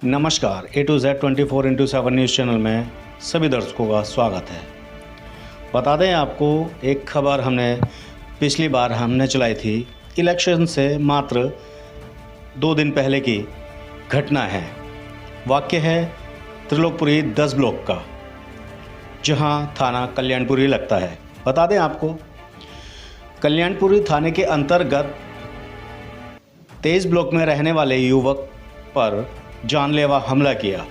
नमस्कार, A to Z 24x7 news channel में सभी दर्शकों का स्वागत है। बता दें आपको, एक खबर पिछली बार हमने चलाई थी। इलेक्शन से मात्र 2 दिन पहले की घटना है। वाक्य है त्रिलोकपुरी 10 ब्लॉक का, जहां थाना कल्याणपुरी लगता है। बता दें आपको, कल्याणपुरी थाने के अंतर्गत 23 ब्लॉक में रहने वाले युवक पर जानलेवा हमला किया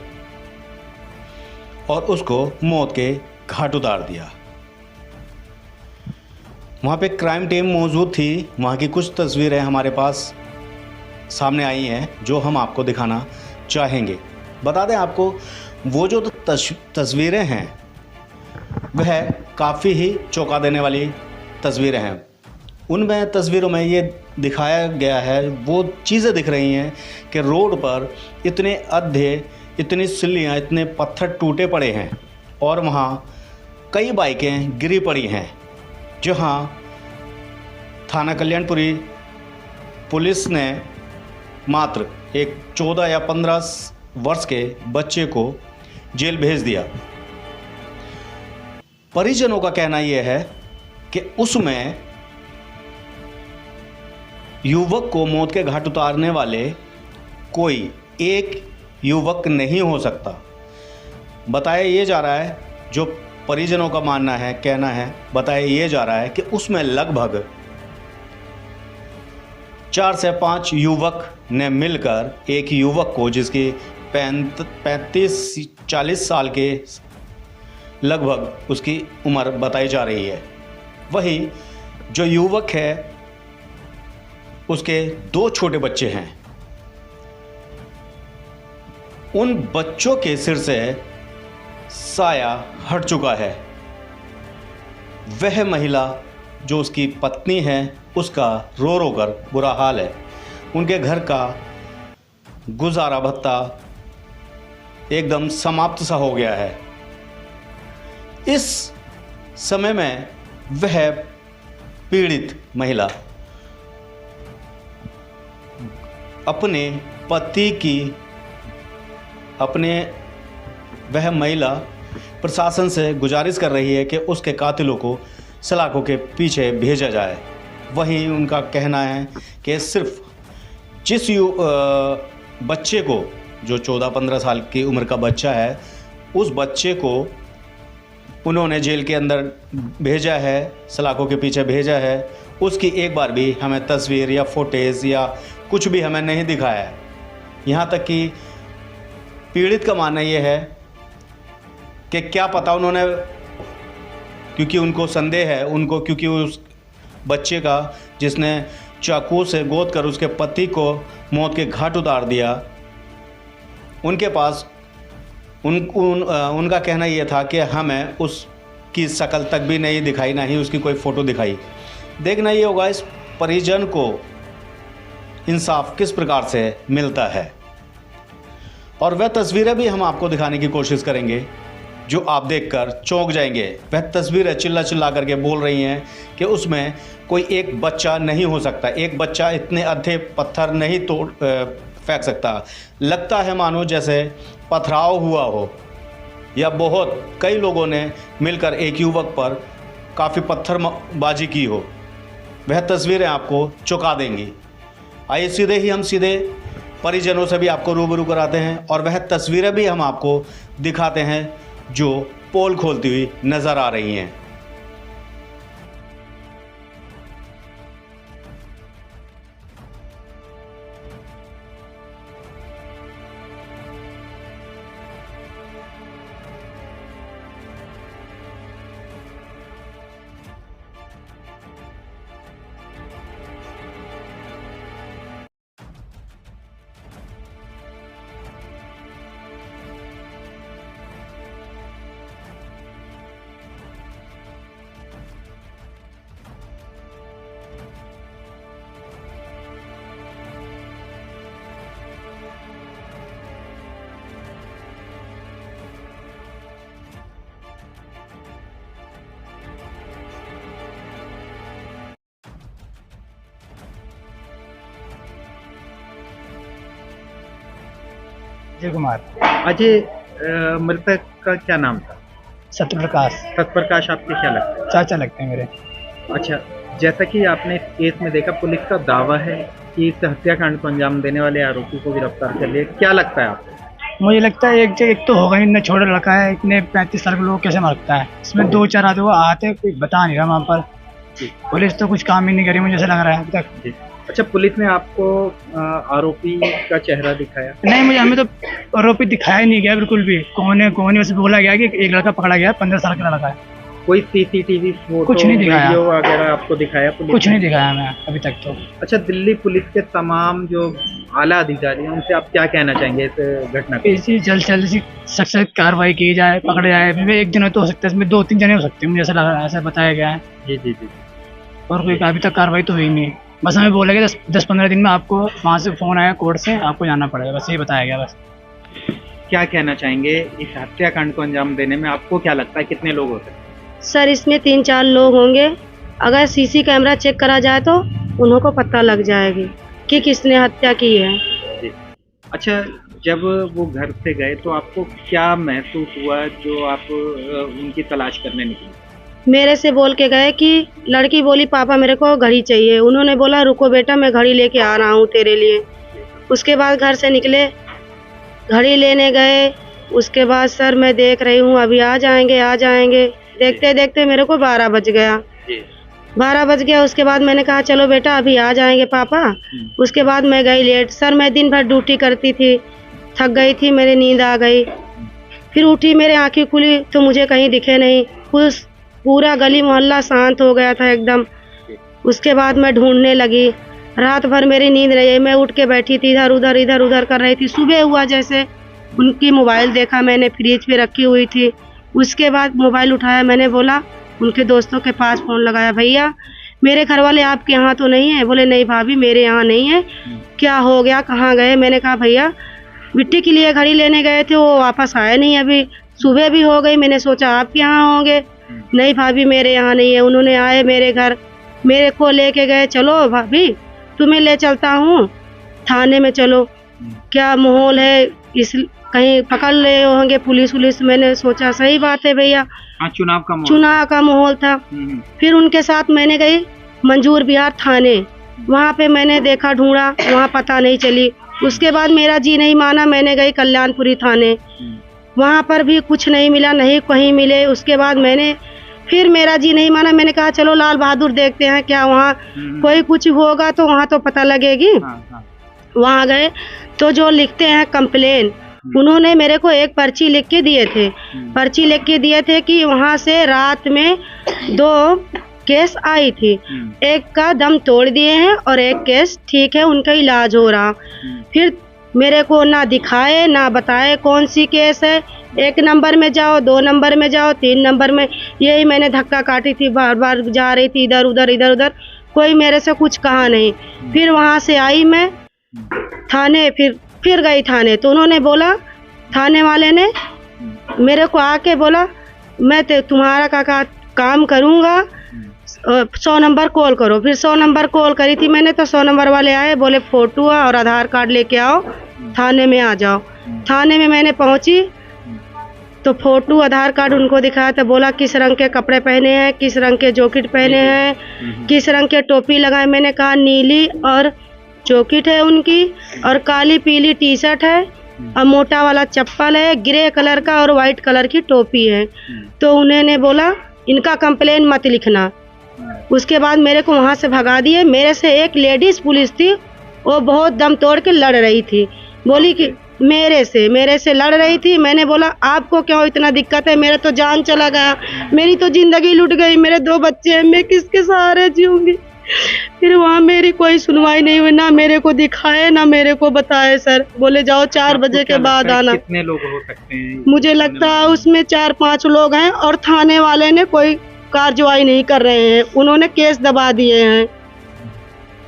और उसको मौत के घाट उतार दिया। वहाँ पे क्राइम टीम मौजूद थी। वहाँ की कुछ तस्वीरें हमारे पास सामने आई हैं जो हम आपको दिखाना चाहेंगे। बता दें आपको, वो जो तस्वीरें हैं वह काफ़ी ही चौंका देने वाली तस्वीरें हैं। उनमें तस्वीरों में ये दिखाया गया है, वो चीज़ें दिख रही हैं कि रोड पर इतने अड्ढे, इतनी सिल्लियाँ, इतने पत्थर टूटे पड़े हैं और वहाँ कई बाइकें गिरी पड़ी हैं। जहाँ थाना कल्याणपुरी पुलिस ने मात्र एक 14 या 15 वर्ष के बच्चे को जेल भेज दिया। परिजनों का कहना यह है कि उसमें युवक को मौत के घाट उतारने वाले कोई एक युवक नहीं हो सकता। बताया ये जा रहा है, जो परिजनों का मानना है, कहना है, बताया ये जा रहा है कि उसमें लगभग 4 से 5 युवक ने मिलकर एक युवक को, जिसकी 35-40 साल के लगभग उसकी उम्र बताई जा रही है, वही जो युवक है उसके 2 छोटे बच्चे हैं। उन बच्चों के सिर से साया हट चुका है। वह महिला जो उसकी पत्नी है, उसका रो रो कर बुरा हाल है। उनके घर का गुजारा भत्ता एकदम समाप्त सा हो गया है। इस समय में वह पीड़ित महिला वह महिला प्रशासन से गुजारिश कर रही है कि उसके कातिलों को सलाखों के पीछे भेजा जाए। वहीं उनका कहना है कि सिर्फ जिस बच्चे को, जो 14-15 साल की उम्र का बच्चा है, उस बच्चे को उन्होंने जेल के अंदर भेजा है, सलाखों के पीछे भेजा है, उसकी एक बार भी हमें तस्वीर या फुटेज या कुछ भी हमें नहीं दिखाया है। यहाँ तक कि पीड़ित का मानना ये है कि क्या पता उन्होंने, क्योंकि उनको संदेह है, क्योंकि उस बच्चे का जिसने चाकू से गोद कर उसके पति को मौत के घाट उतार दिया, उनके पास उनका कहना यह था कि हमें उसकी शक्ल तक भी नहीं दिखाई, ना ही उसकी कोई फ़ोटो दिखाई। देखना ये होगा इस परिजन को इंसाफ किस प्रकार से मिलता है। और वह तस्वीरें भी हम आपको दिखाने की कोशिश करेंगे जो आप देखकर चौंक जाएंगे। वह तस्वीरें चिल्ला चिल्ला करके बोल रही हैं कि उसमें कोई एक बच्चा नहीं हो सकता, एक बच्चा इतने अद्धे पत्थर नहीं फेंक सकता। लगता है मानो जैसे पथराव हुआ हो, या बहुत कई लोगों ने मिलकर एक युवक पर काफ़ी पत्थरबाजी की हो। वह तस्वीरें आपको चौंका देंगी। आइए सीधे परिजनों से भी आपको रूबरू कराते हैं और वह तस्वीरें भी हम आपको दिखाते हैं जो पोल खोलती हुई नज़र आ रही हैं। अजय कुमार। अजय, मृतक का क्या नाम था? सत्यप्रकाश। सतप्रकाश आपके क्या लगता चाचा लगते हैं मेरे। है? अच्छा, जैसा कि आपने इस केस में देखा, पुलिस का दावा है कि इस हत्याकांड को अंजाम देने वाले आरोपी को गिरफ्तार कर लिया। क्या लगता है आपको? मुझे लगता है एक तो होगा ही, इतना छोटा लड़का है, इतने 35 साल के लोग कैसे मरता है। इसमें 2-4 आदमी वो आते, कोई बता नहीं रहा वहाँ पर। पुलिस तो कुछ काम ही नहीं करी, मुझे ऐसा लग रहा है अभी तक। अच्छा, पुलिस ने आपको आरोपी का चेहरा दिखाया? नहीं, मुझे हमें तो आरोपी दिखाया ही नहीं गया बिल्कुल भी। कौन है कौन है, बस बोला गया कि एक लड़का पकड़ा गया, 15 साल का लड़का है। कोई सीसीटीवी फोटो, कुछ नहीं दिखाया, वीडियो वगैरह आपको दिखाया पुलिस? कुछ नहीं दिखाया मैं अभी तक तो। अच्छा, दिल्ली पुलिस के तमाम जो आला अधिकारी हैं उनसे आप क्या कहना चाहेंगे इस घटना को? इसी जल्द से जल्द सख्त कार्रवाई की जाए, पकड़े जाए। एक दिन में तो हो सकता है, इसमें 2-3 जने हो सकते हैं, मुझे ऐसा लग रहा है, ऐसा बताया गया है। जी जी जी। और कोई अभी तक कार्रवाई तो हुई नहीं। बस हमें बोला गया 10-15 दिन में आपको वहाँ से फ़ोन आया कोर्ट से, आपको जाना पड़ेगा, बस ये बताया गया बस। क्या कहना चाहेंगे इस हत्याकांड को अंजाम देने में? आपको क्या लगता है कितने लोग हो सकते हैं? सर, इसमें 3-4 लोग होंगे। अगर सीसी कैमरा चेक करा जाए तो उन्हों को पता लग जाएगी कि किसने हत्या की है। जी। अच्छा, जब वो घर से गए तो आपको क्या महसूस हुआ जो आप उनकी तलाश करने निकले? मेरे से बोल के गए कि लड़की बोली पापा मेरे को घड़ी चाहिए। उन्होंने बोला रुको बेटा, मैं घड़ी लेके आ रहा हूँ तेरे लिए। उसके बाद घर से निकले, घड़ी लेने गए। उसके बाद सर मैं देख रही हूँ अभी आ जाएंगे आ जाएंगे। देखते देखते मेरे को 12 बज गया। 12 बज गया। उसके बाद मैंने कहा चलो बेटा अभी आ जाएंगे पापा। उसके बाद मैं गई लेट। सर मैं दिन भर ड्यूटी करती थी, थक गई थी, मेरी नींद आ गई। फिर उठी, मेरी आंखें खुली तो मुझे कहीं दिखे नहीं। पूरा गली मोहल्ला शांत हो गया था एकदम। उसके बाद मैं ढूंढने लगी। रात भर मेरी नींद रही। मैं उठ के बैठी थी, इधर उधर कर रही थी। सुबह हुआ जैसे उनकी मोबाइल देखा मैंने, फ्रिज पे रखी हुई थी। उसके बाद मोबाइल उठाया, मैंने बोला उनके दोस्तों के पास फ़ोन लगाया, भैया मेरे घर वाले आपके यहाँ तो नहीं है? बोले नहीं भाभी मेरे यहाँ नहीं है। क्या हो गया, कहाँ गए? मैंने कहा भैया मिट्टी के लिए घड़ी लेने गए थे, वो वापस आए नहीं अभी। सुबह भी हो गई, मैंने सोचा आपके यहाँ होंगे। नहीं भाभी मेरे यहाँ नहीं है। उन्होंने आए मेरे घर, मेरे को लेके गए, चलो भाभी तुम्हें ले चलता हूँ थाने में, चलो क्या माहौल है, इस कहीं पकड़ ले होंगे पुलिस। मैंने सोचा सही बात है भैया, चुनाव का माहौल था। फिर उनके साथ मैंने गई मंजूर बिहार थाने। वहाँ पे मैंने देखा, ढूंढा, वहाँ पता नहीं चली। उसके बाद मेरा जी नहीं माना, मैंने गई कल्याणपुरी थाने। वहाँ पर भी कुछ नहीं मिला, नहीं कहीं मिले। उसके बाद मैंने फिर मेरा जी नहीं माना, मैंने कहा चलो लाल बहादुर देखते हैं क्या वहाँ कोई कुछ होगा तो वहाँ तो पता लगेगी। वहाँ गए तो जो लिखते हैं कंप्लेन, उन्होंने मेरे को एक पर्ची लिख के दिए थे। पर्ची लिख के दिए थे कि वहाँ से रात में 2 केस आई थी। एक का दम तोड़ दिए हैं और एक केस ठीक है, उनका इलाज हो रहा। फिर मेरे को ना दिखाए ना बताए कौन सी केस है। 1 नंबर में जाओ, 2 नंबर में जाओ, 3 नंबर में। यही मैंने धक्का काटी थी, बार बार जा रही थी इधर उधर। कोई मेरे से कुछ कहा नहीं। फिर वहाँ से आई मैं थाने, फिर गई थाने तो उन्होंने बोला, थाने वाले ने मेरे को आके बोला मैं तुम्हारा काम करूँगा, 100 नंबर कॉल करो। फिर 100 नंबर कॉल करी थी मैंने तो 100 नंबर वाले आए, बोले फोटो और आधार कार्ड लेके आओ, थाने में आ जाओ। थाने में मैंने पहुंची तो फोटो आधार कार्ड उनको दिखाया तो बोला किस रंग के कपड़े पहने हैं, किस रंग के जैकेट पहने हैं, किस रंग के टोपी लगाए। मैंने कहा नीली और जैकेट है उनकी, और काली पीली टी शर्ट है, और मोटा वाला चप्पल है, ग्रे कलर का, और वाइट कलर की टोपी है। तो उन्होंने बोला इनका कंप्लेन मत लिखना। उसके बाद मेरे को वहाँ से भगा दिए। मेरे से एक लेडीज पुलिस थी, वो बहुत दम तोड़ के लड़ रही थी। बोली कि मेरे से लड़ रही थी। मैंने बोला आपको क्यों इतना दिक्कत है, मेरा तो जान चला गया, मेरी तो जिंदगी लुट गई, मेरे 2 बच्चे हैं, मैं किसके सहारे जीऊंगी। फिर वहाँ मेरी कोई सुनवाई नहीं हुई, ना मेरे को दिखाए ना मेरे को बताए। सर बोले जाओ 4 बजे के बाद आना। कितने लोग हो सकते हैं? मुझे लगता है उसमें 4-5 लोग हैं, और थाने वाले ने कोई कार्रवाई नहीं कर रहे हैं, उन्होंने केस दबा दिए हैं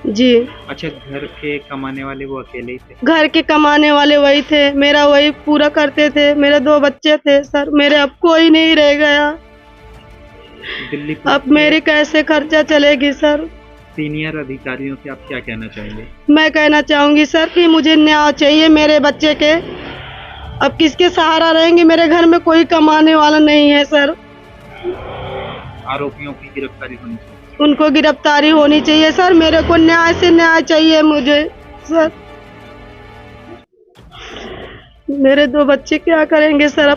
जी। अच्छा, घर के कमाने वाले वो अकेले ही थे? घर के कमाने वाले वही थे, मेरा वही पूरा करते थे। मेरे 2 बच्चे थे सर, मेरे अब कोई नहीं रह गया। दिल्ली अब मेरी कैसे खर्चा चलेगी सर? सीनियर अधिकारियों से आप क्या कहना चाहेंगे? मैं कहना चाहूंगी सर कि मुझे न्याय चाहिए मेरे बच्चे के, अब किसके सहारा रहेंगे? मेरे घर में कोई कमाने वाला नहीं है सर। आरोपियों की गिरफ्तारी होनी चाहिए। उनको गिरफ्तारी होनी चाहिए सर। मेरे को न्याय से न्याय चाहिए मुझे सर। मेरे 2 बच्चे क्या करेंगे सर?